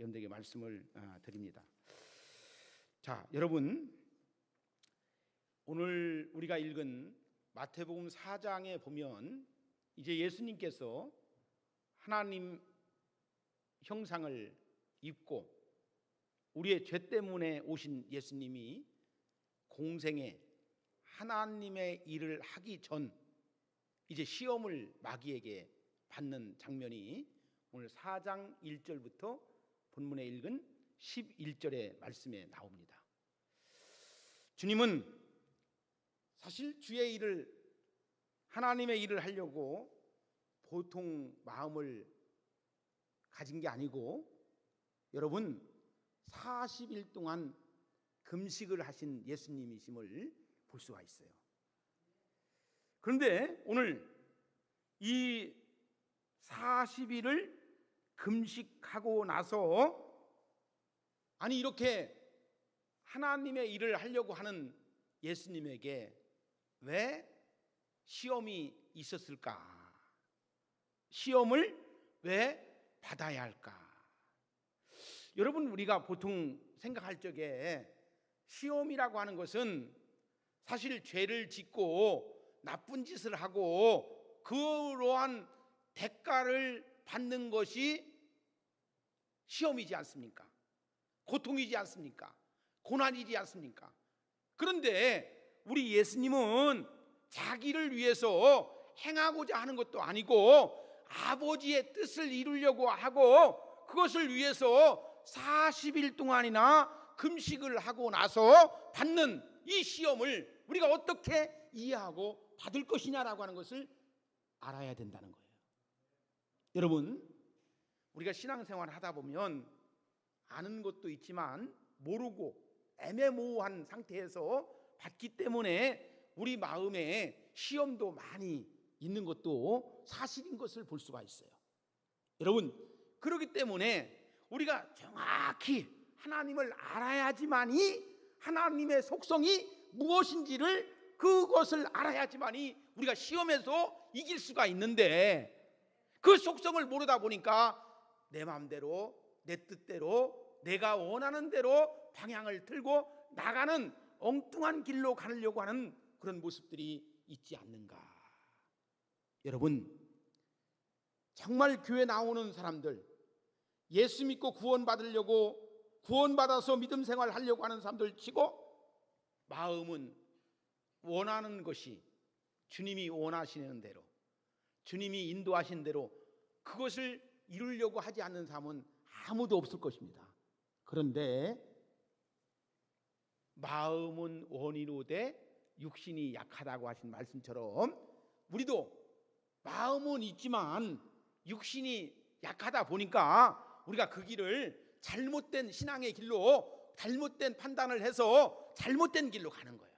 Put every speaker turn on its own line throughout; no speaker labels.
여러분들에게 말씀을 드립니다. 자, 여러분, 오늘 우리가 읽은 마태복음 4장에 보면 이제 예수님께서 하나님 형상을 입고 우리의 죄 때문에 오신 예수님이 공생에 하나님의 일을 하기 전 이제 시험을 마귀에게 받는 장면이 오늘 4장 1절부터 본문에 읽은 11절의 말씀에 나옵니다. 주님은 사실 주의 일을, 하나님의 일을 하려고 보통 마음을 가진 게 아니고, 여러분 40일 동안 금식을 하신 예수님이심을 볼 수가 있어요. 그런데 오늘 이 40일을 금식하고 나서, 아니 이렇게 하나님의 일을 하려고 하는 예수님에게 왜 시험이 있었을까? 시험을 왜 받아야 할까? 여러분, 우리가 보통 생각할 적에 시험이라고 하는 것은 사실 죄를 짓고 나쁜 짓을 하고 그러한 대가를 받는 것이 시험이지 않습니까? 고통이지 않습니까? 고난이지 않습니까? 그런데 우리 예수님은 자기를 위해서 행하고자 하는 것도 아니고 아버지의 뜻을 이루려고 하고 그것을 위해서 40일 동안이나 금식을 하고 나서 받는 이 시험을 우리가 어떻게 이해하고 받을 것이냐라고 하는 것을 알아야 된다는 거예요. 여러분, 우리가 신앙생활을 하다 보면 아는 것도 있지만 모르고 애매모호한 상태에서 받기 때문에 우리 마음에 시험도 많이 있는 것도 사실인 것을 볼 수가 있어요. 여러분, 그렇기 때문에 우리가 정확히 하나님을 알아야지만이 하나님의 속성이 무엇인지를 그것을 알아야지만이 우리가 시험에서 이길 수가 있는데, 그 속성을 모르다 보니까 내 마음대로 내 뜻대로 내가 원하는 대로 방향을 틀고 나가는 엉뚱한 길로 가려고 하는 그런 모습들이 있지 않는가. 여러분, 정말 교회 나오는 사람들, 예수 믿고 구원받으려고 구원받아서 믿음 생활 하려고 하는 사람들 치고 마음은 원하는 것이 주님이 원하시는 대로, 주님이 인도하신 대로 그것을 이루려고 하지 않는 사람은 아무도 없을 것입니다. 그런데 마음은 원이로되 육신이 약하다고 하신 말씀처럼 우리도 마음은 있지만 육신이 약하다 보니까 우리가 그 길을 잘못된 신앙의 길로 잘못된 판단을 해서 잘못된 길로 가는 거예요.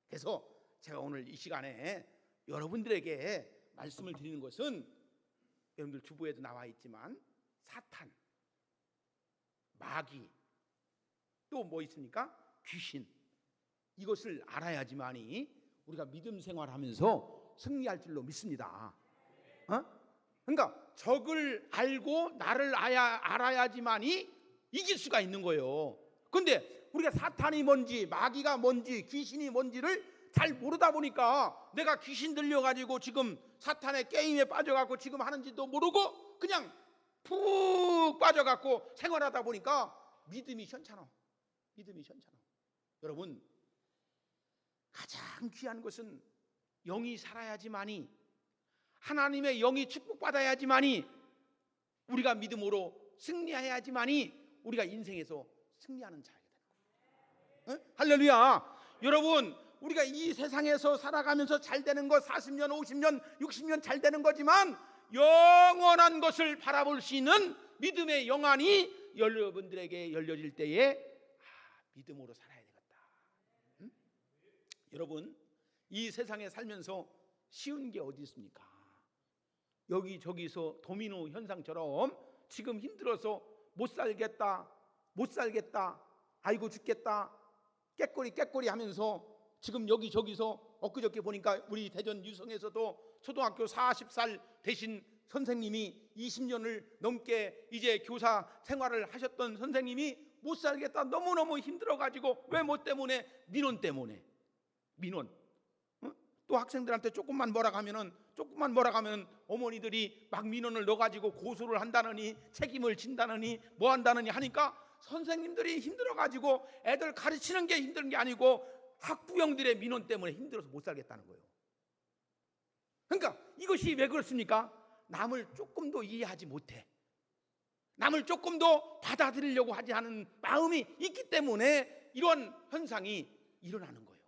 그래서 제가 오늘 이 시간에 여러분들에게 말씀을 드리는 것은, 여러분들 주보에도 나와 있지만 사탄, 마귀, 또 뭐 있습니까? 귀신, 이것을 알아야지만이 우리가 믿음 생활하면서 승리할 줄로 믿습니다. 그러니까 적을 알고 나를 알아야지만이 이길 수가 있는 거예요. 그런데 우리가 사탄이 뭔지 마귀가 뭔지 귀신이 뭔지를 잘 모르다 보니까 내가 귀신 들려가지고 지금 사탄의 게임에 빠져갖고 지금 하는지도 모르고 그냥 푹 빠져갖고 생활하다 보니까 믿음이 현찮아. 여러분, 가장 귀한 것은 영이 살아야지만이, 하나님의 영이 축복받아야지만이, 우리가 믿음으로 승리해야지만이 우리가 인생에서 승리하는 자가 되는 거예요. 할렐루야. 여러분, 우리가 이 세상에서 살아가면서 잘 되는 것 40년, 50년, 60년 잘 되는 거지만 영원한 것을 바라볼 수 있는 믿음의 영안이 여러분들에게 열려질 때에 믿음으로 살아야 되겠다. 여러분, 이 세상에 살면서 쉬운 게 어디 있습니까? 여기저기서 도미노 현상처럼 지금 힘들어서 못 살겠다, 아이고 죽겠다, 깨꼬리 하면서 지금 여기저기서 엊그저께 보니까 우리 대전 유성에서도 초등학교 40살 되신 선생님이 20년을 넘게 이제 교사 생활을 하셨던 선생님이 못 살겠다, 너무너무 힘들어가지고, 왜 뭐 때문에? 민원 때문에. 민원. 또 학생들한테 조금만 뭐라 가면은 어머니들이 막 민원을 넣어가지고 고소를 한다느니, 책임을 진다느니, 뭐 한다느니 하니까 선생님들이 힘들어가지고 애들 가르치는 게 힘든 게 아니고 학부형들의 민원 때문에 힘들어서 못 살겠다는 거예요. 그러니까 이것이 왜 그렇습니까? 남을 조금 더 이해하지 못해. 남을 조금 더 받아들이려고 하지 않은 마음이 있기 때문에 이런 현상이 일어나는 거예요.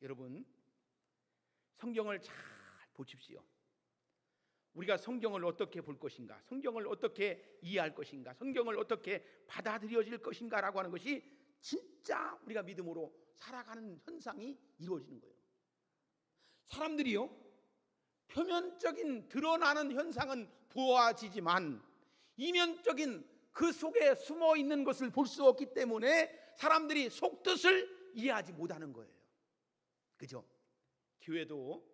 여러분, 성경을 잘 보십시오. 우리가 성경을 어떻게 볼 것인가, 성경을 어떻게 이해할 것인가, 성경을 어떻게 받아들여질 것인가 라고 하는 것이 진짜 우리가 믿음으로 살아가는 현상이 이루어지는 거예요. 사람들이요, 표면적인 드러나는 현상은 보아지지만 이면적인 그 속에 숨어 있는 것을 볼 수 없기 때문에 사람들이 속뜻을 이해하지 못하는 거예요. 그죠? 교회도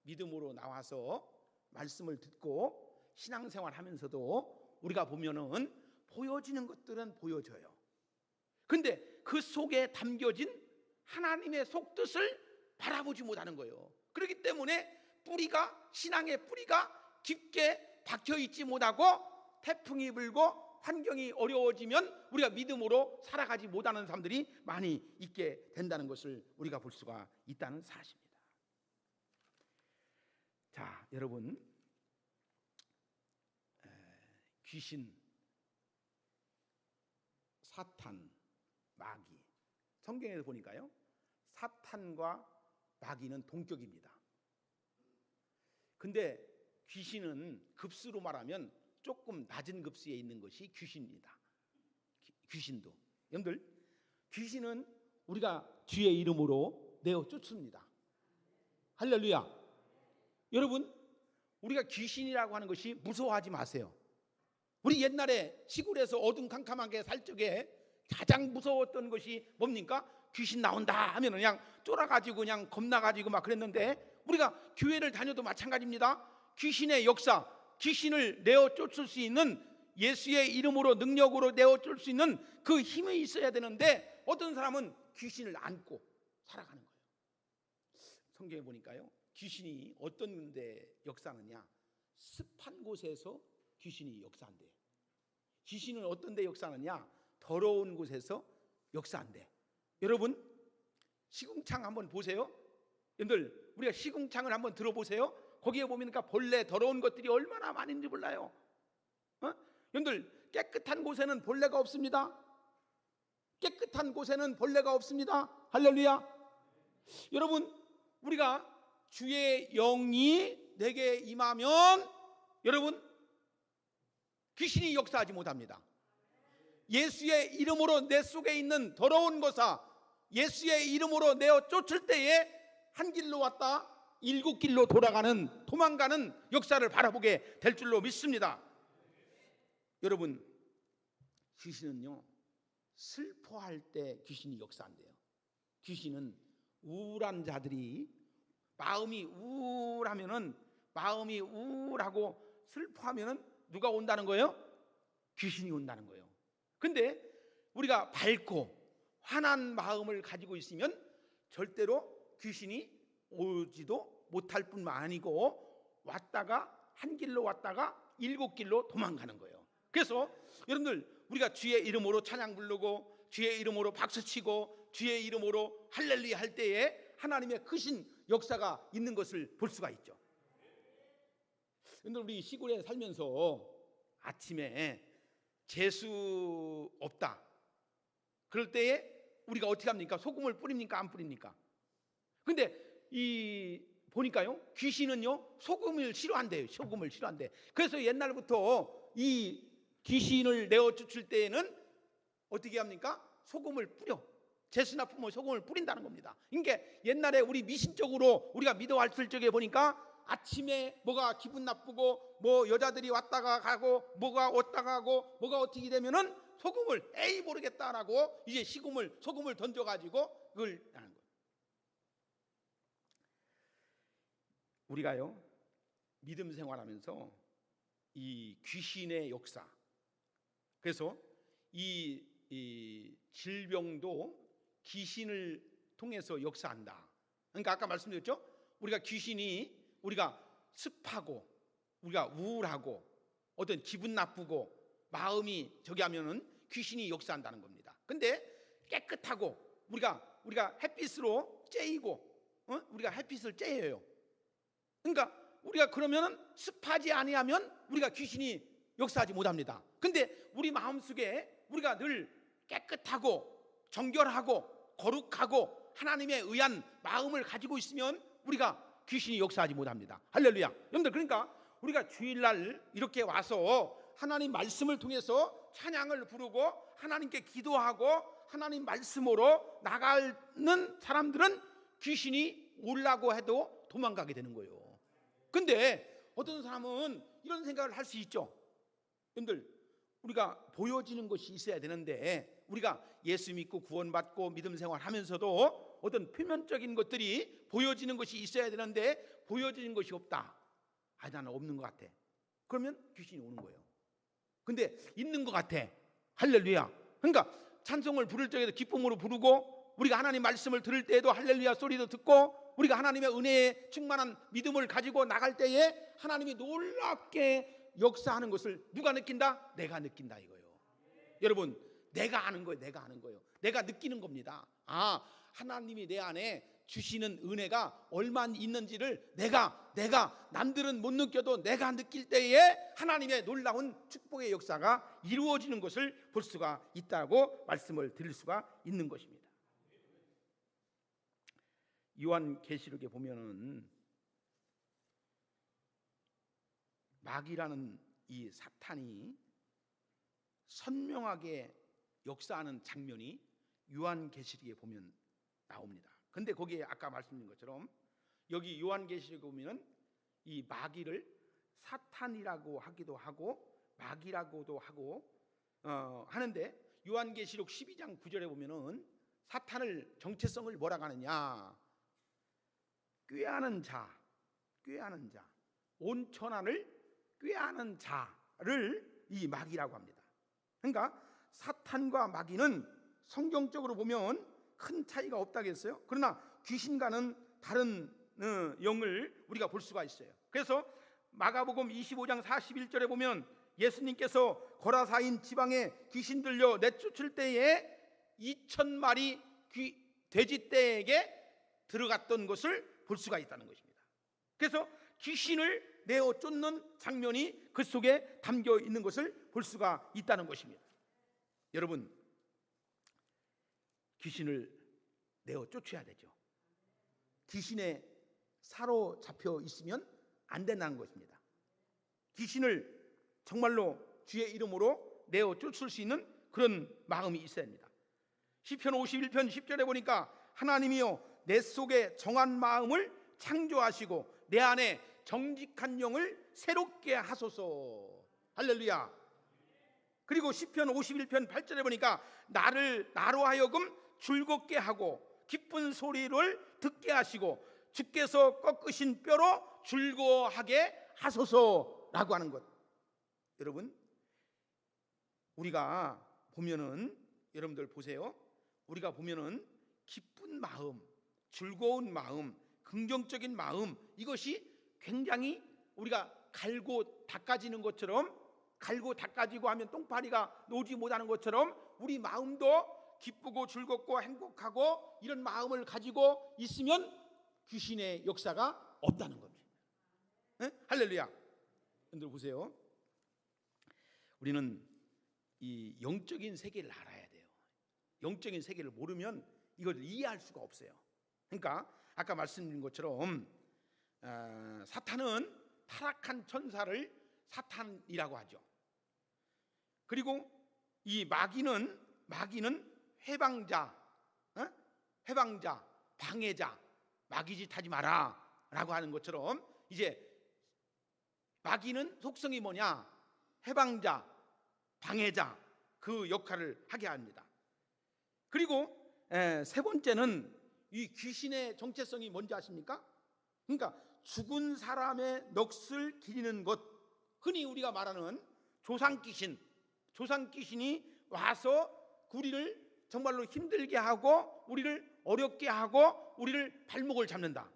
믿음으로 나와서 말씀을 듣고 신앙생활 하면서도 우리가 보면은 보여지는 것들은 보여져요. 근데 그 속에 담겨진 하나님의 속뜻을 바라보지 못하는 거예요. 그렇기 때문에 신앙의 뿌리가 깊게 박혀 있지 못하고 태풍이 불고 환경이 어려워지면 우리가 믿음으로 살아가지 못하는 사람들이 많이 있게 된다는 것을 우리가 볼 수가 있다는 사실입니다. 자, 여러분, 귀신, 사탄, 마귀, 성경에서 보니까요, 사탄과 마귀는 동격입니다. 근데 귀신은 급수로 말하면 조금 낮은 급수에 있는 것이 귀신입니다. 귀신도, 여러분들, 귀신은 우리가 주의 이름으로 내어 쫓습니다. 할렐루야. 여러분, 우리가 귀신이라고 하는 것이 무서워하지 마세요. 우리 옛날에 시골에서 어둠캄캄하게 살 적에 가장 무서웠던 것이 뭡니까? 귀신 나온다 하면 그냥 쫄아가지고 그냥 겁나가지고 막 그랬는데, 우리가 교회를 다녀도 마찬가지입니다. 귀신의 역사, 귀신을 내어 쫓을 수 있는, 예수의 이름으로 능력으로 내어 쫓을 수 있는 그 힘이 있어야 되는데 어떤 사람은 귀신을 안고 살아가는 거예요. 성경에 보니까요, 귀신이 어떤 데 역사하느냐, 습한 곳에서 귀신이 역사한대요. 귀신은 어떤 데 역사하느냐, 더러운 곳에서 역사한대. 여러분, 시궁창 한번 보세요. 여러분들, 우리가 시궁창을 한번 들어보세요. 거기에 보니까 벌레, 더러운 것들이 얼마나 많은지 몰라요. 여러분들, 깨끗한 곳에는 벌레가 없습니다. 깨끗한 곳에는 벌레가 없습니다. 할렐루야. 여러분, 우리가 주의 영이 내게 임하면 여러분, 귀신이 역사하지 못합니다. 예수의 이름으로 내 속에 있는 더러운 것아, 예수의 이름으로 내어 쫓을 때에 한 길로 왔다 7길로 도망가는 역사를 바라보게 될 줄로 믿습니다. 여러분, 귀신은요, 슬퍼할 때 귀신이 역사한대요. 귀신은 우울한 자들이, 마음이 우울하고 슬퍼하면은 누가 온다는 거예요? 귀신이 온다는 거예요. 근데 우리가 밝고 환한 마음을 가지고 있으면 절대로 귀신이 오지도 못할 뿐만 아니고 한 길로 왔다가 7길로 도망가는 거예요. 그래서 여러분들, 우리가 주의 이름으로 찬양 부르고 주의 이름으로 박수치고 주의 이름으로 할렐루야 할 때에 하나님의 크신 역사가 있는 것을 볼 수가 있죠. 여러분들, 우리 시골에 살면서 아침에 재수 없다 그럴 때에 우리가 어떻게 합니까? 소금을 뿌립니까? 안 뿌립니까? 근데 보니까요, 귀신은요 소금을 싫어한대요. 소금을 싫어한대. 그래서 옛날부터 이 귀신을 내어 쫓을 때에는 어떻게 합니까? 소금을 뿌려. 재수나 품어 소금을 뿌린다는 겁니다. 그러니까 옛날에 우리 미신적으로 우리가 믿어왔을 적에 보니까 아침에 뭐가 기분 나쁘고 뭐 여자들이 왔다가 가고 뭐가 왔다가 가고 뭐가 어떻게 되면은 소금을 에이 모르겠다라고 이제 소금을 던져가지고 그걸 하는 거예요. 우리가요, 믿음 생활하면서 이 귀신의 역사, 그래서 이 질병도 귀신을 통해서 역사한다. 그러니까 아까 말씀드렸죠? 우리가 귀신이 우리가 습하고 우리가 우울하고 어떤 기분 나쁘고 마음이 저기 하면은 귀신이 역사한다는 겁니다. 근데 깨끗하고 우리가 햇빛으로 쬐이고 우리가 햇빛을 쬐여요. 그러니까 우리가 그러면은 습하지 아니하면 우리가 귀신이 역사하지 못합니다. 근데 우리 마음속에 우리가 늘 깨끗하고 정결하고 거룩하고 하나님에 의한 마음을 가지고 있으면 우리가 귀신이 역사하지 못합니다. 할렐루야. 여러분들, 그러니까 우리가 주일날 이렇게 와서 하나님 말씀을 통해서 찬양을 부르고 하나님께 기도하고 하나님 말씀으로 나가는 사람들은 귀신이 오려고 해도 도망가게 되는 거예요. 근데 어떤 사람은 이런 생각을 할 수 있죠. 여러분들, 우리가 보여지는 것이 있어야 되는데 우리가 예수 믿고 구원받고 믿음 생활하면서도 어떤 표면적인 것들이 보여지는 것이 있어야 되는데 보여지는 것이 없다. 아, 나는 없는 것 같아. 그러면 귀신이 오는 거예요. 근데 있는 것 같아. 할렐루야. 그러니까 찬송을 부를 적에도 기쁨으로 부르고 우리가 하나님 말씀을 들을 때에도 할렐루야 소리도 듣고 우리가 하나님의 은혜에 충만한 믿음을 가지고 나갈 때에 하나님이 놀랍게 역사하는 것을 누가 느낀다? 내가 느낀다 이거예요. 여러분, 내가 아는 거예요. 내가 아는 거예요. 내가 느끼는 겁니다. 아, 하나님이 내 안에 주시는 은혜가 얼마나 있는지를 내가 남들은 못 느껴도 내가 느낄 때에 하나님의 놀라운 축복의 역사가 이루어지는 것을 볼 수가 있다고 말씀을 드릴 수가 있는 것입니다. 요한계시록에 보면은 마귀라는 이 사탄이 선명하게 역사하는 장면이 요한계시록에 보면 나옵니다. 근데 거기에 아까 말씀드린 것처럼 여기 요한계시록에 보면은 이 마귀를 사탄이라고 하기도 하고 마귀라고도 하고 하는데 요한계시록 12장 9절에 보면은 사탄을 정체성을 뭐라고 하느냐? 꾀하는 자, 온천한을 꾀하는 자를 이 마귀라고 합니다. 그러니까 사탄과 마귀는 성경적으로 보면 큰 차이가 없다겠어요. 그러나 귀신과는 다른 영을 우리가 볼 수가 있어요. 그래서 마가복음 25장 41절에 보면 예수님께서 거라사인 지방에 귀신 들려 내쫓을 때에 2,000마리 돼지떼에게 들어갔던 것을 볼 수가 있다는 것입니다. 그래서 귀신을 내어 쫓는 장면이 그 속에 담겨 있는 것을 볼 수가 있다는 것입니다. 여러분, 귀신을 내어 쫓아야 되죠. 귀신에 사로잡혀 있으면 안 된다는 것입니다. 귀신을 정말로 주의 이름으로 내어 쫓을 수 있는 그런 마음이 있어야 합니다. 시편 51편 10절에 보니까 하나님이여 내 속에 정한 마음을 창조하시고 내 안에 정직한 영을 새롭게 하소서. 할렐루야. 그리고 시편 51편 8절에 보니까 나로 하여금 즐겁게 하고 기쁜 소리를 듣게 하시고 주께서 꺾으신 뼈로 즐거워하게 하소서라고 하는 것. 여러분, 우리가 보면은 여러분들 보세요. 우리가 보면은 기쁜 마음, 즐거운 마음, 긍정적인 마음, 이것이 굉장히 우리가 갈고 닦아지는 것처럼, 갈고 닦아지고 하면 똥파리가 놓지 못하는 것처럼 우리 마음도 기쁘고 즐겁고 행복하고 이런 마음을 가지고 있으면 귀신의 역사가 없다는 겁니다. 네? 할렐루야. 여러분들 보세요. 우리는 이 영적인 세계를 알아야 돼요. 영적인 세계를 모르면 이걸 이해할 수가 없어요. 그러니까 아까 말씀드린 것처럼 사탄은 타락한 천사를 사탄이라고 하죠. 그리고 이 마귀는 해방자, 방해자, 마귀짓 하지 마라 라고 하는 것처럼 이제 마귀는 속성이 뭐냐? 해방자, 방해자, 그 역할을 하게 합니다. 그리고 세 번째는 이 귀신의 정체성이 뭔지 아십니까? 그러니까 죽은 사람의 넋을 기리는 것, 흔히 우리가 말하는 조상귀신이 와서 우리를 정말로 힘들게 하고 우리를 어렵게 하고 우리를 발목을 잡는다.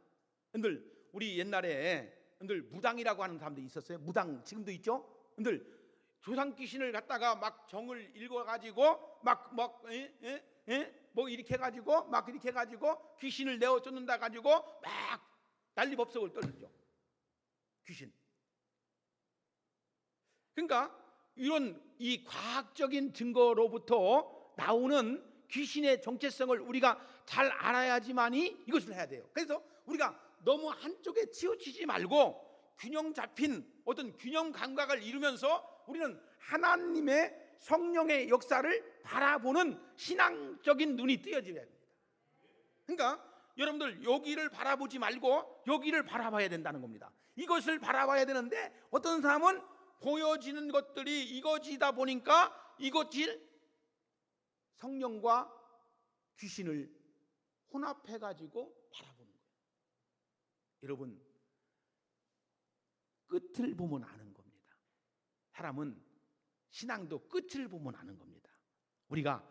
여러분들, 우리 옛날에 여러분들 무당이라고 하는 사람들이 있었어요. 무당 지금도 있죠. 여러분들, 조상귀신을 갖다가 막 정을 읽어가지고 뭐 이렇게 해가지고 막 이렇게 해가지고 귀신을 내어 쫓는다 가지고 막 난리법석을 떨죠. 귀신. 그러니까 이런 이 과학적인 증거로부터 나오는 귀신의 정체성을 우리가 잘 알아야지만이 이것을 해야 돼요. 그래서 우리가 너무 한쪽에 치우치지 말고 균형 잡힌 어떤 균형 감각을 이루면서 우리는 하나님의 성령의 역사를 바라보는 신앙적인 눈이 뜨여져야 됩니다. 그러니까 여러분들 여기를 바라보지 말고 여기를 바라봐야 된다는 겁니다. 이것을 바라봐야 되는데 어떤 사람은 보여지는 것들이 이거지다 보니까 이것을 성령과 귀신을 혼합해가지고 바라보는 거예요. 여러분, 끝을 보면 아는 겁니다. 사람은 신앙도 끝을 보면 아는 겁니다. 우리가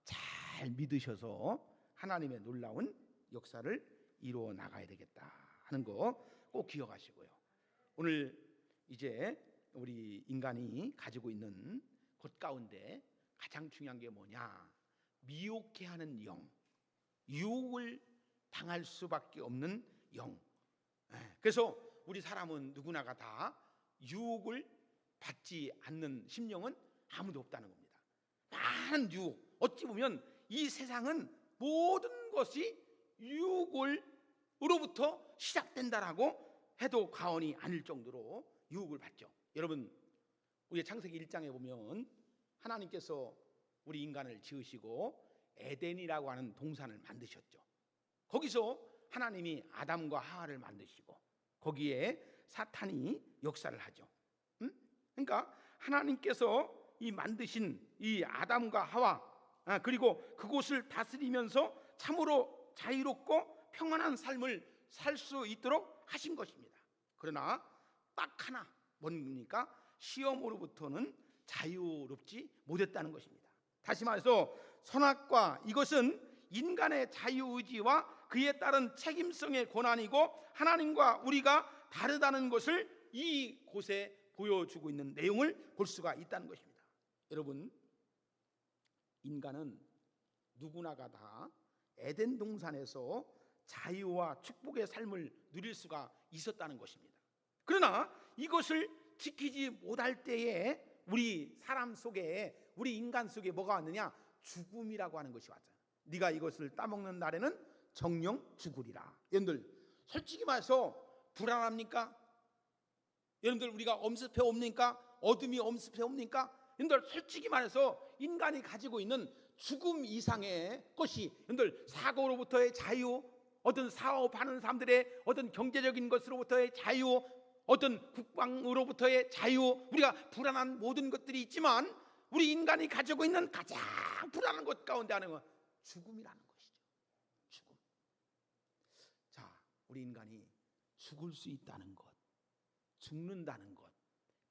잘 믿으셔서 하나님의 놀라운 역사를 이루어 나가야 되겠다 하는 거 꼭 기억하시고요. 오늘 이제 우리 인간이 가지고 있는 것 가운데 가장 중요한 게 뭐냐? 미혹해 하는 영, 유혹을 당할 수밖에 없는 영. 그래서 우리 사람은 누구나가 다 유혹을 받지 않는 심령은 아무도 없다는 겁니다. 많은 유혹, 어찌 보면 이 세상은 모든 것이 유혹으로부터 시작된다라고 해도 과언이 아닐 정도로 유혹을 받죠. 여러분, 우리 창세기 1장에 보면 하나님께서 우리 인간을 지으시고 에덴이라고 하는 동산을 만드셨죠. 거기서 하나님이 아담과 하와를 만드시고 거기에 사탄이 역사를 하죠. 그러니까 하나님께서 이 만드신 이 아담과 하와, 그리고 그곳을 다스리면서 참으로 자유롭고 평안한 삶을 살 수 있도록 하신 것입니다. 그러나 딱 하나, 뭡니까? 시험으로부터는 자유롭지 못했다는 것입니다. 다시 말해서 선악과, 이것은 인간의 자유의지와 그에 따른 책임성의 권한이고 하나님과 우리가 다르다는 것을 이곳에 보여주고 있는 내용을 볼 수가 있다는 것입니다. 여러분, 인간은 누구나가 다 에덴 동산에서 자유와 축복의 삶을 누릴 수가 있었다는 것입니다. 그러나 이것을 지키지 못할 때에 우리 사람 속에, 우리 인간 속에 뭐가 왔느냐? 죽음이라고 하는 것이 왔잖아요. 네가 이것을 따먹는 날에는 정령 죽으리라. 여러분들, 솔직히 말해서 불안합니까? 여러분들, 우리가 엄습해 옵니까? 어둠이 엄습해 옵니까? 여러분들, 솔직히 말해서 인간이 가지고 있는 죽음 이상의 것이, 여러분들, 사고로부터의 자유, 어떤 사업하는 사람들의 어떤 경제적인 것으로부터의 자유, 어떤 국방으로부터의 자유, 우리가 불안한 모든 것들이 있지만 우리 인간이 가지고 있는 가장 불안한 것 가운데 하나가 죽음이라는 것이죠. 죽음. 자, 우리 인간이 죽을 수 있다는 것, 죽는다는 것,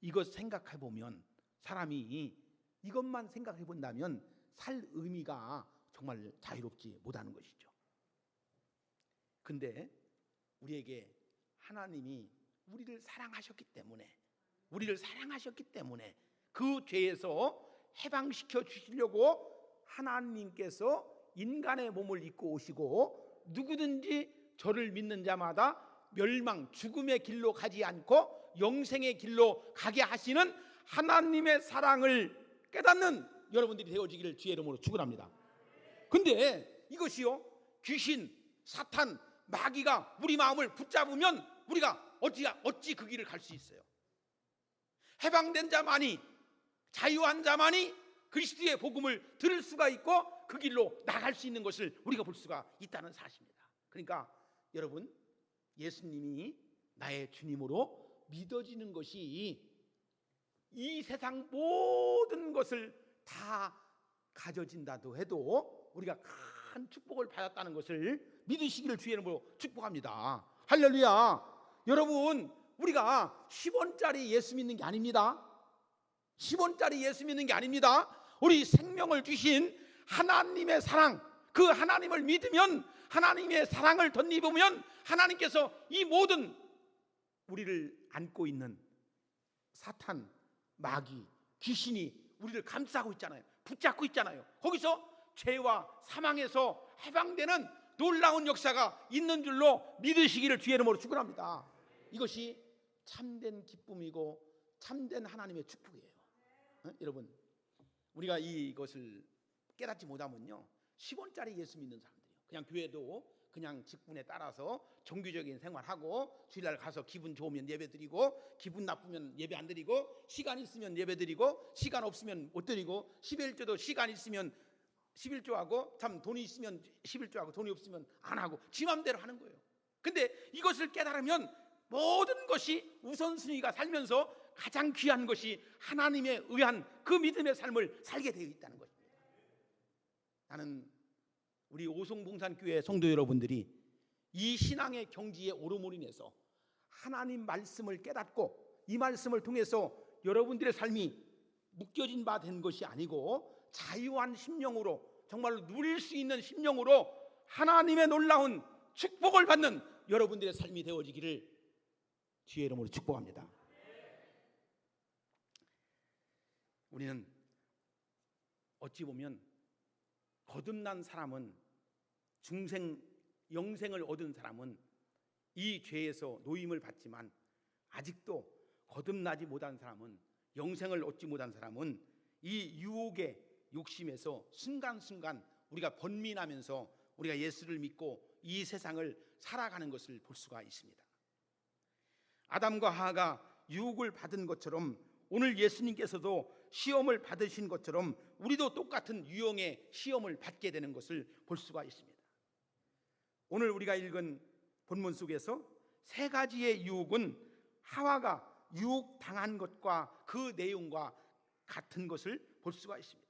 이것 생각해 보면, 사람이 이것만 생각해 본다면 살 의미가 정말 자유롭지 못하는 것이죠. 근데 우리에게 하나님이 우리를 사랑하셨기 때문에 그 죄에서 해방시켜 주시려고 하나님께서 인간의 몸을 입고 오시고 누구든지 저를 믿는 자마다 멸망, 죽음의 길로 가지 않고 영생의 길로 가게 하시는 하나님의 사랑을 깨닫는 여러분들이 되어지기를 주의 이름으로 축원합니다. 근데 이것이요, 귀신, 사탄, 마귀가 우리 마음을 붙잡으면 우리가 어찌 그 길을 갈 수 있어요? 해방된 자만이, 자유한 자만이 그리스도의 복음을 들을 수가 있고 그 길로 나갈 수 있는 것을 우리가 볼 수가 있다는 사실입니다. 그러니까 여러분, 예수님이 나의 주님으로 믿어지는 것이 이 세상 모든 것을 다 가져진다도 해도 우리가 큰 축복을 받았다는 것을 믿으시기를 주의 이름으로 축복합니다. 할렐루야. 여러분, 우리가 10원짜리 예수 믿는 게 아닙니다. 10원짜리 예수 믿는 게 아닙니다. 우리 생명을 주신 하나님의 사랑, 그 하나님을 믿으면, 하나님의 사랑을 덧입으면 하나님께서 이 모든 우리를 안고 있는 사탄, 마귀, 귀신이 우리를 감싸고 있잖아요. 붙잡고 있잖아요. 거기서 죄와 사망에서 해방되는 놀라운 역사가 있는 줄로 믿으시기를 주의 이름으로 축원합니다. 이것이 참된 기쁨이고 참된 하나님의 축복이에요. 여러분, 우리가 이것을 깨닫지 못하면요, 10원짜리 예수 믿는 사람들이요, 그냥 교회도 그냥 직분에 따라서 정규적인 생활하고 주일날 가서 기분 좋으면 예배드리고 기분 나쁘면 예배 안 드리고 시간 있으면 예배드리고 시간 없으면 못 드리고 11조도 시간 있으면 11조하고 참 돈이 있으면 11조하고 돈이 없으면 안 하고 지 맘대로 하는 거예요. 근데 이것을 깨달으면 모든 것이 우선순위가 살면서 가장 귀한 것이 하나님에 의한 그 믿음의 삶을 살게 되어 있다는 것입니다. 나는 우리 오송봉산교회 성도 여러분들이 이 신앙의 경지에 오름으로 인해서 하나님 말씀을 깨닫고 이 말씀을 통해서 여러분들의 삶이 묶여진 바 된 것이 아니고 자유한 심령으로 정말로 누릴 수 있는 심령으로 하나님의 놀라운 축복을 받는 여러분들의 삶이 되어지기를 주의 이름으로 축복합니다. 우리는 어찌 보면 거듭난 사람은, 영생을 얻은 사람은 이 죄에서 노임을 받지만 아직도 거듭나지 못한 사람은, 영생을 얻지 못한 사람은 이 유혹의 욕심에서 순간순간 우리가 번민하면서 우리가 예수를 믿고 이 세상을 살아가는 것을 볼 수가 있습니다. 아담과 하와가 유혹을 받은 것처럼 오늘 예수님께서도 시험을 받으신 것처럼 우리도 똑같은 유형의 시험을 받게 되는 것을 볼 수가 있습니다. 오늘 우리가 읽은 본문 속에서 세 가지의 유혹은 하와가 유혹당한 것과 그 내용과 같은 것을 볼 수가 있습니다.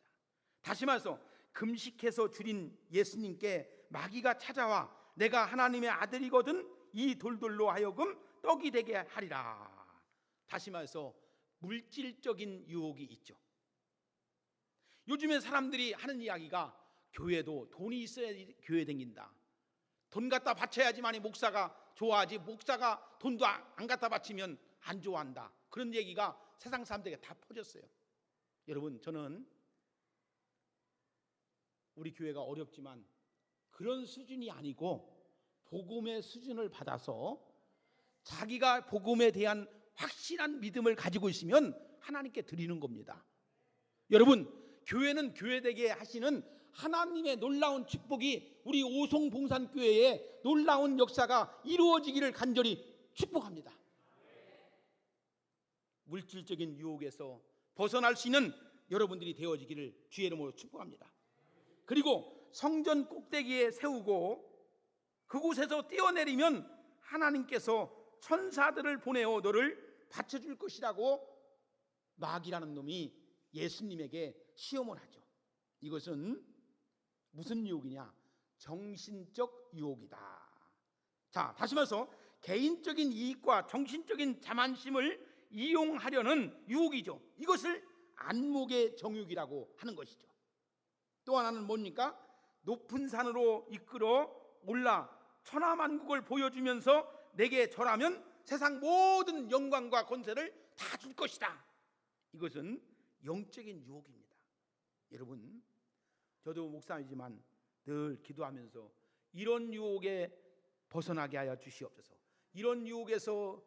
다시 말해서 금식해서 줄인 예수님께 마귀가 찾아와 내가 하나님의 아들이거든 이 돌들로 하여금 떡이 되게 하리라. 다시 말해서 물질적인 유혹이 있죠. 요즘에 사람들이 하는 이야기가 교회도 돈이 있어야 교회 다닌다. 돈 갖다 바쳐야지만이 목사가 좋아하지, 목사가 돈도 안 갖다 바치면 안 좋아한다. 그런 얘기가 세상 사람들에게 다 퍼졌어요. 여러분, 저는 우리 교회가 어렵지만 그런 수준이 아니고 복음의 수준을 받아서 자기가 복음에 대한 확실한 믿음을 가지고 있으면 하나님께 드리는 겁니다. 여러분, 교회는 교회되게 하시는 하나님의 놀라운 축복이 우리 오송봉산교회에 놀라운 역사가 이루어지기를 간절히 축복합니다. 물질적인 유혹에서 벗어날 수 있는 여러분들이 되어지기를 주의 이름으로 축복합니다. 그리고 성전 꼭대기에 세우고 그곳에서 뛰어내리면 하나님께서 천사들을 보내어 너를 받쳐줄 것이라고 마귀라는 놈이 예수님에게 시험을 하죠. 이것은 무슨 유혹이냐? 정신적 유혹이다. 자, 다시 말해서 개인적인 이익과 정신적인 자만심을 이용하려는 유혹이죠. 이것을 안목의 정욕이라고 하는 것이죠. 또 하나는 뭡니까? 높은 산으로 이끌어 올라 천하만국을 보여주면서 내게 절하면 세상 모든 영광과 권세를 다 줄 것이다. 이것은 영적인 유혹입니다. 여러분, 저도 목사이지만 늘 기도하면서 이런 유혹에 벗어나게 하여 주시옵소서. 이런 유혹에서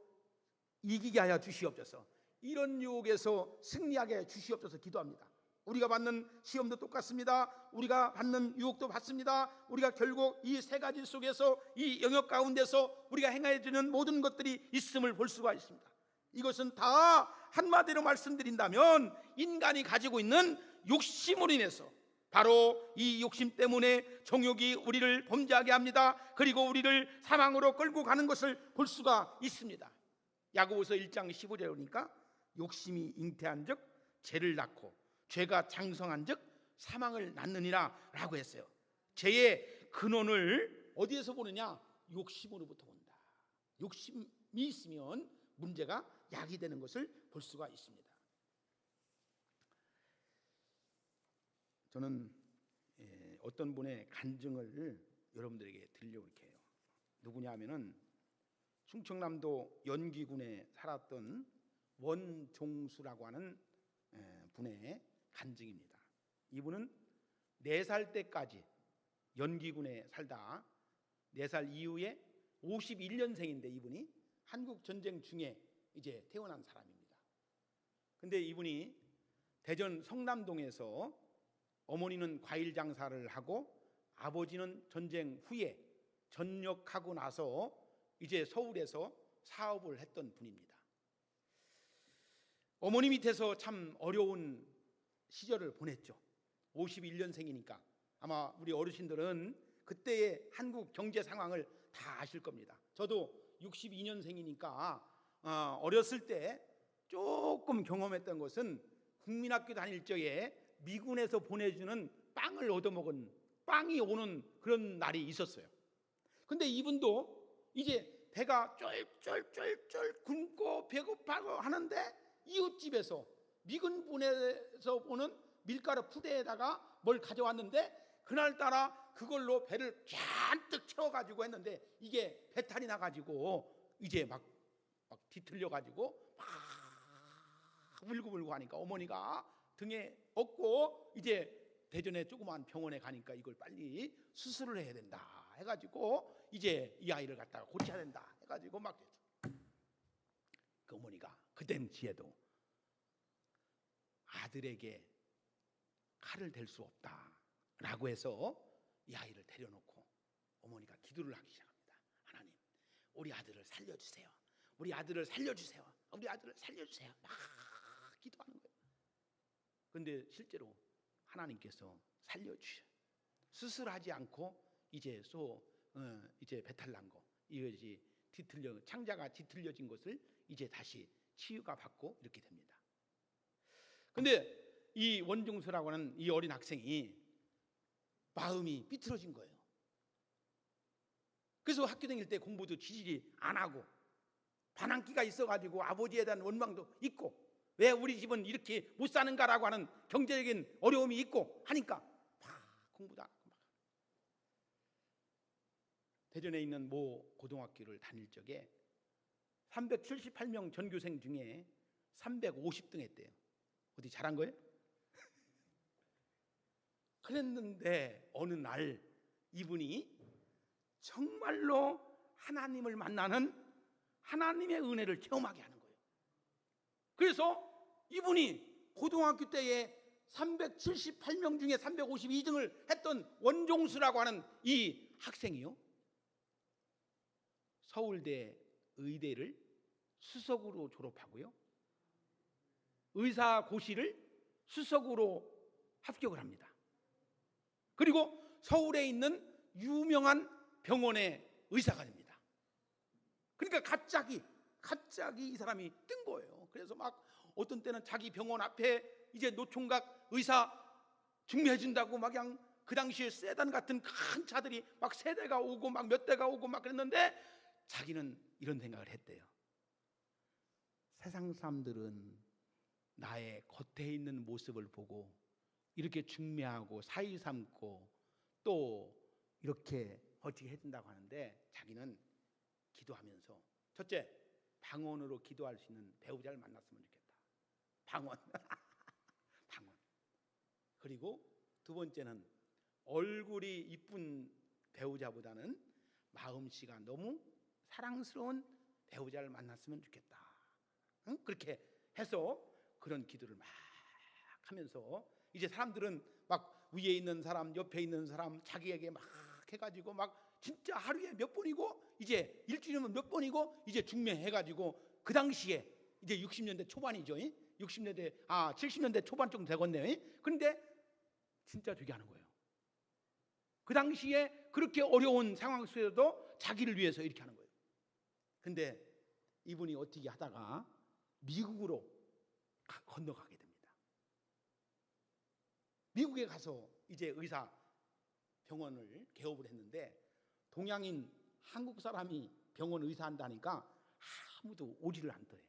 이기게 하여 주시옵소서. 이런 유혹에서 승리하게 하여 주시옵소서 기도합니다. 우리가 받는 시험도 똑같습니다. 우리가 받는 유혹도 받습니다. 우리가 결국 이 세 가지 속에서 이 영역 가운데서 우리가 행해 주는 모든 것들이 있음을 볼 수가 있습니다. 이것은 다 한마디로 말씀드린다면 인간이 가지고 있는 욕심으로 인해서, 바로 이 욕심 때문에 정욕이 우리를 범죄하게 합니다. 그리고 우리를 사망으로 끌고 가는 것을 볼 수가 있습니다. 야고보서 1장 15절에 보니까 욕심이 잉태한 즉 죄를 낳고 죄가 장성한 즉 사망을 낳느니라 라고 했어요. 죄의 근원을 어디에서 보느냐? 욕심으로부터 본다. 욕심 있으면 문제가 야기되는 것을 볼 수가 있습니다. 저는 어떤 분의 간증을 여러분들에게 들려고 이렇게 해요. 누구냐 하면은 충청남도 연기군에 살았던 원종수라고 하는 분의 간증입니다. 이분은 4살 때까지 연기군에 살다 4살 이후에 51년생인데 이분이 한국 전쟁 중에 이제 태어난 사람입니다. 근데 이분이 대전 성남동에서 어머니는 과일 장사를 하고 아버지는 전쟁 후에 전역하고 나서 이제 서울에서 사업을 했던 분입니다. 어머니 밑에서 참 어려운 시절을 보냈죠. 51년생이니까 아마 우리 어르신들은 그때의 한국 경제 상황을 다 아실 겁니다. 저도 62년생이니까 어렸을 때 조금 경험했던 것은 국민학교 다닐 적에 미군에서 보내주는 빵을 얻어먹은 빵이 오는 그런 날이 있었어요. 근데 이분도 이제 배가 쫄쫄쫄쫄 굶고 배고파고 하는데 이웃집에서 미군 보내서 오는 밀가루 푸대에다가 뭘 가져왔는데 그날따라 그걸로 배를 잔뜩 채워가지고 했는데 이게 배탈이 나가지고 이제 막 뒤틀려가지고 막 울고불고 하니까 어머니가 등에 업고 이제 대전에 조그만 병원에 가니까 이걸 빨리 수술을 해야 된다 해가지고 이제 이 아이를 갖다가 고쳐야 된다 해가지고 막 그 어머니가 그 당시에도 아들에게 칼을 댈 수 없다라고 해서 이 아이를 데려놓고 어머니가 기도를 하기 시작합니다. 하나님, 우리 아들을 살려주세요. 우리 아들을 살려주세요. 우리 아들을 살려주세요. 막 기도하는 거예요. 근데 실제로 하나님께서 살려주셔. 수술하지 않고 이제 이제 배탈 난 거, 이것이 창자가 뒤틀려진 것을 이제 다시 치유가 받고 이렇게 됩니다. 근데 이 원종수라고 하는 이 어린 학생이 마음이 삐뚤어진 거예요. 그래서 학교 다닐 때 공부도 지질이 안 하고 반항기가 있어가지고 아버지에 대한 원망도 있고 왜 우리 집은 이렇게 못 사는가라고 하는 경제적인 어려움이 있고 하니까 막 공부도 안 하고 막. 대전에 있는 모 고등학교를 다닐 적에 378명 전교생 중에 350등 했대요. 어디 잘한 거예요? 그랬는데 어느 날 이분이 정말로 하나님을 만나는 하나님의 은혜를 체험하게 하는 거예요. 그래서 이분이 고등학교 때에 378명 중에 352등을 했던 원종수라고 하는 이 학생이요, 서울대 의대를 수석으로 졸업하고요, 의사고시를 수석으로 합격을 합니다. 그리고 서울에 있는 유명한 병원의 의사가 됩니다. 그러니까 갑자기 이 사람이 뜬 거예요. 그래서 막 어떤 때는 자기 병원 앞에 이제 노총각 의사 중매해 준다고 막 그냥 그 당시에 세단 같은 큰 차들이 막 3대가 오고 막 몇 대가 오고 막 그랬는데 자기는 이런 생각을 했대요. 세상 사람들은 나의 겉에 있는 모습을 보고 이렇게 중매하고 사위 삼고 또 이렇게 어떻게 해준다고 하는데 자기는 기도하면서 첫째, 방언으로 기도할 수 있는 배우자를 만났으면 좋겠다. 방언. 방언. 그리고 두 번째는 얼굴이 이쁜 배우자보다는 마음씨가 너무 사랑스러운 배우자를 만났으면 좋겠다. 응? 그렇게 해서 그런 기도를 막 하면서 이제 사람들은 막 위에 있는 사람, 옆에 있는 사람 자기에게 막 해가지고 막 진짜 하루에 몇 번이고 이제 일주일이면 몇 번이고 이제 중매해가지고 그 당시에 이제 60년대 초반이죠. 70년대 초반 정도 되겠네요. 그런데 진짜 되게 하는 거예요. 그 당시에 그렇게 어려운 상황 속에서도 자기를 위해서 이렇게 하는 거예요. 근데 이분이 어떻게 하다가 미국으로 건너가게 됩니다. 미국에 가서 이제 의사 병원을 개업을 했는데 동양인 한국 사람이 병원 의사 한다니까 아무도 오지를 않더래.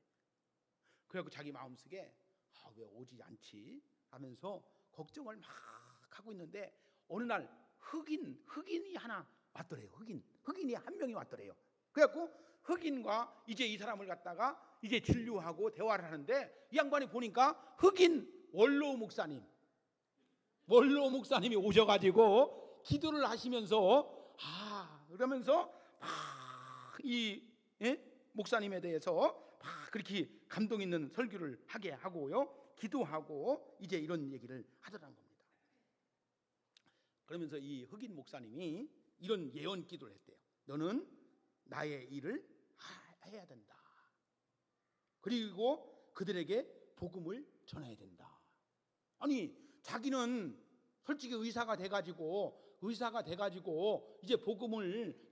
그래갖고 자기 마음속에 왜 오지 않지 하면서 걱정을 막 하고 있는데 어느 날 흑인이 하나 왔더래요. 흑인이 한 명이 왔더래요. 그래갖고 흑인과 이제 이 사람을 갖다가 이제 진료하고 대화를 하는데 이 양반이 보니까 흑인 원로 목사님이 오셔가지고 기도를 하시면서 그러면서 이 목사님에 대해서 그렇게 감동 있는 설교를 하게 하고요, 기도하고 이제 이런 얘기를 하더라는 겁니다. 그러면서 이 흑인 목사님이 이런 예언 기도를 했대요. 너는 나의 일을 해야 된다. 그리고 그들에게 복음을 전해야 된다. 아니 자기는 솔직히 의사가 돼가지고 이제 복음을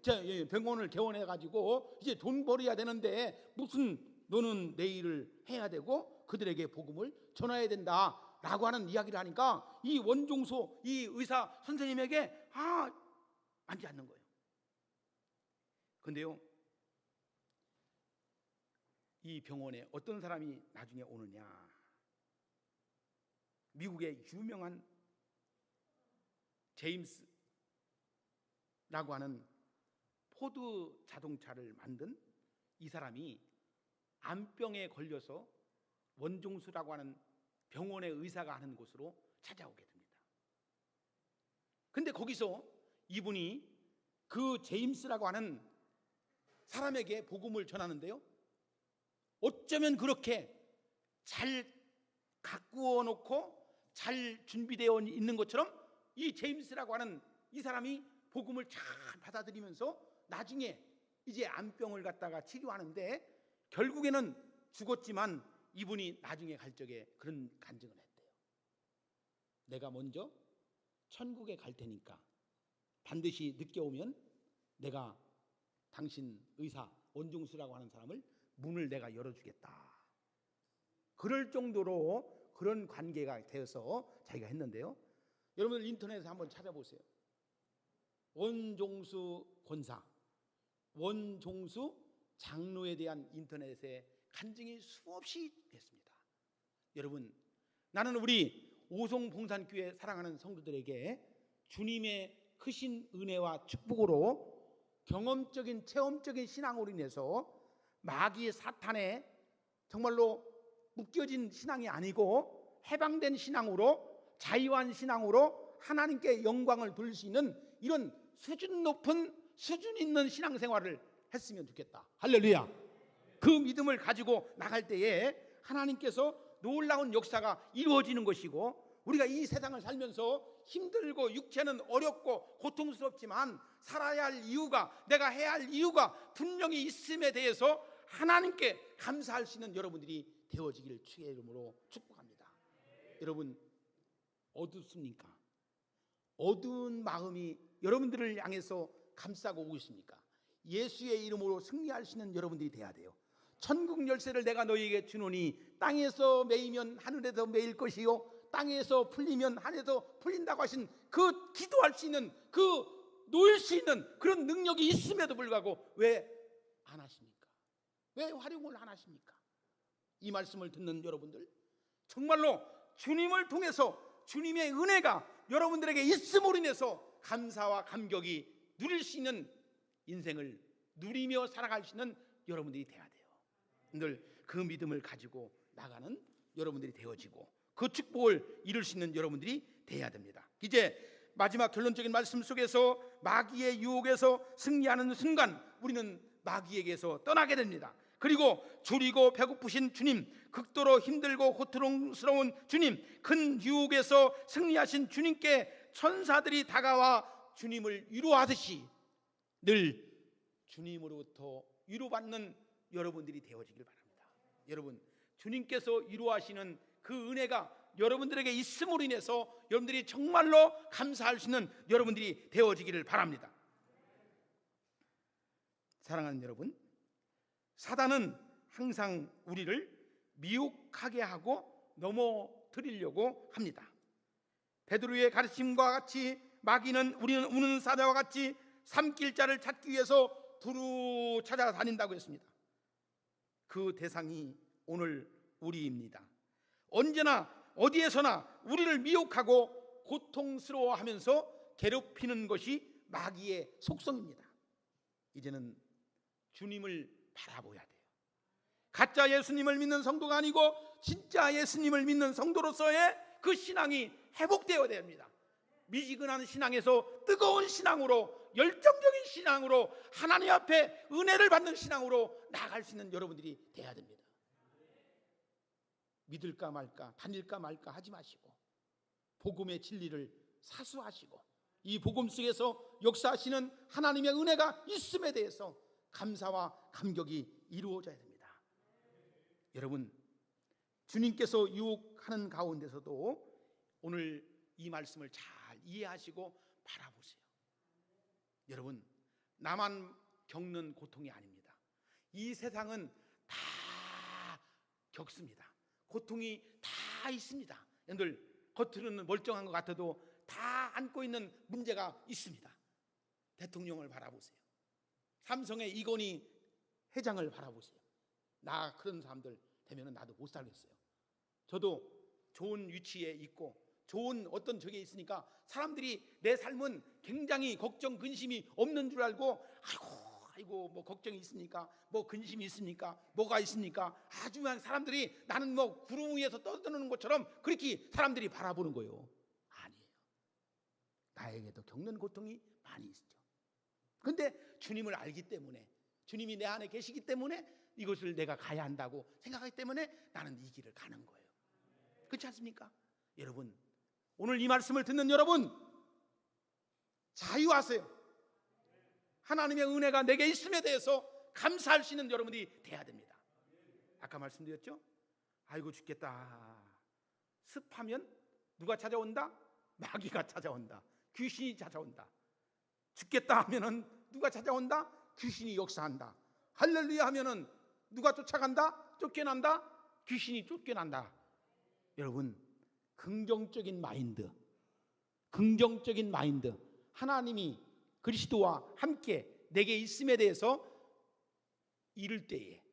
병원을 개원해가지고 이제 돈 벌어야 되는데 무슨 너는 내 일을 해야 되고 그들에게 복음을 전해야 된다라고 하는 이야기를 하니까 이 원종소 이 의사 선생님에게 앉지 않는 거예요. 근데요, 이 병원에 어떤 사람이 나중에 오느냐, 미국의 유명한 제임스라고 하는 포드 자동차를 만든 이 사람이 암병에 걸려서 원종수라고 하는 병원의 의사가 하는 곳으로 찾아오게 됩니다. 근데 거기서 이분이 그 제임스라고 하는 사람에게 복음을 전하는데요, 어쩌면 그렇게 잘 가꾸어 놓고 잘 준비되어 있는 것처럼 이 제임스라고 하는 이 사람이 복음을 잘 받아들이면서 나중에 이제 암병을 갖다가 치료하는데 결국에는 죽었지만 이분이 나중에 갈 적에 그런 간증을 했대요. 내가 먼저 천국에 갈 테니까 반드시 늦게 오면 내가 당신 의사 원종수라고 하는 사람을 문을 내가 열어주겠다. 그럴 정도로 그런 관계가 되어서 자기가 했는데요, 여러분들 인터넷에 한번 찾아보세요. 원종수 권사, 원종수 장로에 대한 인터넷에 간증이 수없이 됐습니다. 여러분, 나는 우리 오송봉산교회 사랑하는 성도들에게 주님의 크신 은혜와 축복으로 경험적인 체험적인 신앙으로 인해서 마귀의 사탄에 정말로 묶여진 신앙이 아니고 해방된 신앙으로, 자유한 신앙으로 하나님께 영광을 돌릴 수 있는 이런 수준 높은, 수준 있는 신앙생활을 했으면 좋겠다. 할렐루야. 그 믿음을 가지고 나갈 때에 하나님께서 놀라운 역사가 이루어지는 것이고, 우리가 이 세상을 살면서 힘들고 육체는 어렵고 고통스럽지만 살아야 할 이유가, 내가 해야 할 이유가 분명히 있음에 대해서 하나님께 감사할 수 있는 여러분들이 되어지기를 주의 이름으로 축복합니다. 여러분, 어둡습니까? 어두운 마음이 여러분들을 향해서 감싸고 오고 있습니까? 예수의 이름으로 승리할 수 있는 여러분들이 돼야 돼요. 천국 열쇠를 내가 너희에게 주노니 땅에서 매이면 하늘에서 매일 것이요 땅에서 풀리면 하늘에서 풀린다고 하신 그 기도할 수 있는, 그 놓을 수 있는 그런 능력이 있음에도 불구하고 왜 안 하십니까? 왜 활용을 안 하십니까? 이 말씀을 듣는 여러분들, 정말로 주님을 통해서 주님의 은혜가 여러분들에게 있음으로 인해서 감사와 감격이 누릴 수 있는 인생을 누리며 살아갈 수 있는 여러분들이 돼야 돼요. 늘 그 믿음을 가지고 나가는 여러분들이 되어지고 그 축복을 이룰 수 있는 여러분들이 돼야 됩니다. 이제 마지막 결론적인 말씀 속에서 마귀의 유혹에서 승리하는 순간 우리는 마귀에게서 떠나게 됩니다. 그리고 줄이고 배고프신 주님, 극도로 힘들고 고통스러운 주님, 큰 유혹에서 승리하신 주님께 천사들이 다가와 주님을 위로하듯이 늘 주님으로부터 위로받는 여러분들이 되어지길 바랍니다. 여러분, 주님께서 위로하시는 그 은혜가 여러분들에게 있음으로 인해서 여러분들이 정말로 감사할 수 있는 여러분들이 되어지기를 바랍니다. 사랑하는 여러분, 사단은 항상 우리를 미혹하게 하고 넘어뜨리려고 합니다. 베드로의 가르침과 같이 마귀는 우리는 우는 사자와 같이 삼킬 자를 찾기 위해서 두루 찾아다닌다고 했습니다. 그 대상이 오늘 우리입니다. 언제나 어디에서나 우리를 미혹하고 고통스러워하면서 괴롭히는 것이 마귀의 속성입니다. 이제는 주님을 바라보아야 돼요. 가짜 예수님을 믿는 성도가 아니고 진짜 예수님을 믿는 성도로서의 그 신앙이 회복되어야 됩니다. 미지근한 신앙에서 뜨거운 신앙으로, 열정적인 신앙으로, 하나님 앞에 은혜를 받는 신앙으로 나아갈 수 있는 여러분들이 돼야 됩니다. 믿을까 말까, 다닐까 말까 하지 마시고 복음의 진리를 사수하시고 이 복음 속에서 역사하시는 하나님의 은혜가 있음에 대해서 감사와 감격이 이루어져야 됩니다. 여러분, 주님께서 유혹하는 가운데서도 오늘 이 말씀을 잘 이해하시고 바라보세요. 여러분, 나만 겪는 고통이 아닙니다. 이 세상은 다 겪습니다. 고통이 다 있습니다. 여러분들 겉으로는 멀쩡한 것 같아도 다 안고 있는 문제가 있습니다. 대통령을 바라보세요. 삼성의 이건희 회장을 바라보세요. 나 그런 사람들 되면 나도 못 살겠어요. 저도 좋은 위치에 있고 좋은 어떤 적에 있으니까 사람들이 내 삶은 굉장히 걱정 근심이 없는 줄 알고 아이고 뭐 걱정이 있습니까? 뭐 근심이 있습니까? 뭐가 있습니까? 아주 사람들이 나는 뭐 구름 위에서 떠드는 것처럼 그렇게 사람들이 바라보는 거예요. 아니에요. 나에게도 겪는 고통이 많이 있죠. 그런데 주님을 알기 때문에, 주님이 내 안에 계시기 때문에 이것을 내가 가야 한다고 생각하기 때문에 나는 이 길을 가는 거예요. 그렇지 않습니까? 여러분, 오늘 이 말씀을 듣는 여러분, 자유하세요. 하나님의 은혜가 내게 있음에 대해서 감사할 수 있는 여러분이 돼야 됩니다. 아까 말씀드렸죠? 아이고 죽겠다. 습하면 누가 찾아온다? 마귀가 찾아온다. 귀신이 찾아온다. 죽겠다 하면은 누가 찾아온다? 귀신이 역사한다. 할렐루야 하면은 누가 쫓아간다? 쫓겨난다? 귀신이 쫓겨난다. 여러분, 긍정적인 마인드, 하나님이 그리스도와 함께 내게 있음에 대해서 이를 때에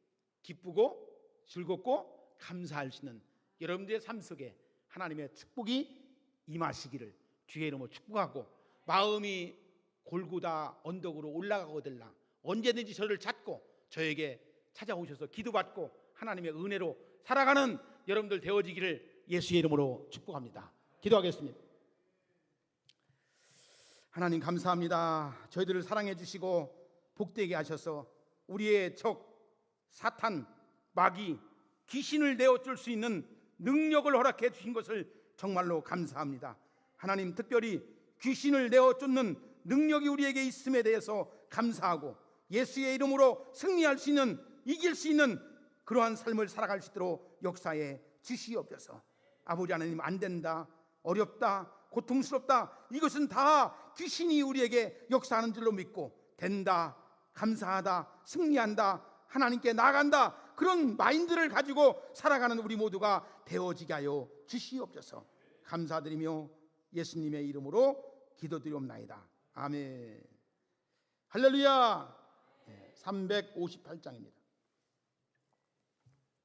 기쁘고 즐겁고 감사할 수 있는 여러분들의 삶 속에 하나님의 축복이 임하시기를 주의 이름으로 축복하고, 마음이 골고다 언덕으로 올라가거들라 언제든지 저를 찾고 저에게 찾아오셔서 기도받고 하나님의 은혜로 살아가는 여러분들 되어지기를 예수의 이름으로 축복합니다. 기도하겠습니다. 하나님 감사합니다. 저희들을 사랑해 주시고 복되게 하셔서 우리의 적 사탄, 마귀, 귀신을 내어줄 수 있는 능력을 허락해 주신 것을 정말로 감사합니다. 하나님, 특별히 귀신을 내어쫓는 능력이 우리에게 있음에 대해서 감사하고 예수의 이름으로 승리할 수 있는, 이길 수 있는 그러한 삶을 살아갈 수 있도록 역사에 주시옵소서. 아버지 하나님, 안 된다, 어렵다, 고통스럽다, 이것은 다 귀신이 우리에게 역사하는 줄로 믿고 된다, 감사하다, 승리한다, 하나님께 나아간다, 그런 마인드를 가지고 살아가는 우리 모두가 되어지게 하여 주시옵소서. 감사드리며 예수님의 이름으로 기도드리옵나이다. 아멘. 할렐루야. 358장입니다.